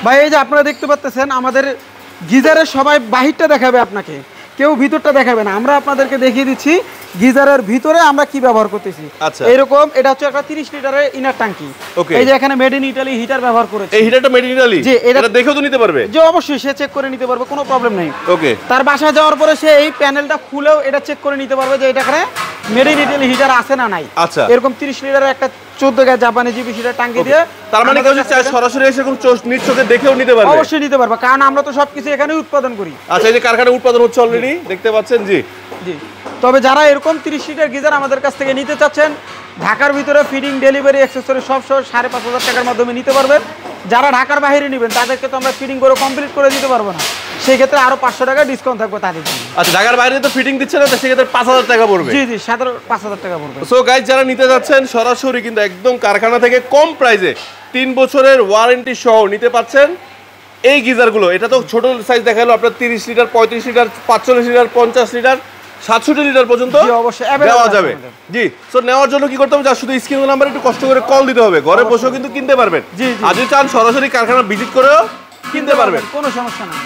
ভাই এই যে আপনারা দেখতে পাচ্ছেন আমাদের গিজারের সবাই বাহিরটা দেখাবে আপনাকে, কেউ ভিতরটা দেখাবে না। আমরা আপনাদেরকে দেখিয়ে দিচ্ছি গিজারের ভিতরে আমরা কি ব্যবহার করতেছি। আচ্ছা, এরকম এটা হচ্ছে একটা 30 লিটারের ইনার ট্যাঙ্কি। এই যে এখানে মেড ইন ইতালি হিটার ব্যবহার করেছে। এই হিটারটা মেড ইন ইতালি? জি, এটা দেখেও তো নিতে পারবে? যে অবশ্যই সে চেক করে নিতে পারবে, কোনো প্রবলেম নেই। ওকে, তার বাসায় যাওয়ার পরে সে এই প্যানেলটা খুলেও এটা চেক করে নিতে পারবে যে এটা এখানে মেড ইন ইতালি হিটার আছে না নাই। আচ্ছা, এরকম 30 লিটারের একটা 14 গ্যাস জাপানি জিবি হিটার ট্যাঙ্কি দিয়ে, তার মানে কেউ যদি চায় সরাসরি এসে এরকম নিজ চোখে দেখেও নিতে পারবে? অবশ্যই নিতে পারবে, কারণ আমরা তো সবকিছু এখানে উৎপাদন করি। আচ্ছা, এই যে কারখানায় উৎপাদন হচ্ছে অলরেডি দেখতে পাচ্ছেন। জি জি, তবে যারা এরকম 30 লিটার গিজার আমাদের কাছ থেকে নিতে চাচ্ছেন, ঢাকার ভিতরে ফিডিং, ডেলিভারি, অ্যাক্সেসরি সব সহ 5,500 টাকার মাধ্যমে নিতে পারবেন। যারা ঢাকার বাইরে নেবেন তাদেরকে তো আমরা ফিডিং করে কমপ্লিট করে দিতে পারবো না, সেই ক্ষেত্রে আরো 500 টাকা ডিসকাউন্ট থাকবে তাদের জন্য। আচ্ছা, ঢাকার বাইরে তো ফিটিং দিচ্ছে না, সেক্ষেত্রে 5,000 টাকা পড়বে। জি জি, 5,000 টাকা পড়বে। সো গাইস, যারা নিতে যাচ্ছেন সরাসরি কিন্তু একদম কারখানা থেকে কম প্রাইসে 3 বছরের ওয়ারেন্টি সহ নিতে পাচ্ছেন এই গিজারগুলো। এটা তো ছোট সাইজ দেখালো আপনার 30 litre, 35 litre, 45 litre, 50 litre, 67 litre পর্যন্ত দেওয়া যাবে। জি, সো নেওয়ার জন্য কি করতে হবে? শুধু স্ক্রিন নাম্বারে একটু কষ্ট করে কল দিতে হবে, ঘরে বসেও কিন্তু কিনতে পারবেন। আর যদি চান সরাসরি কারখানা ভিজিট করেও কিনতে পারবেন, কোনো সমস্যা নেই।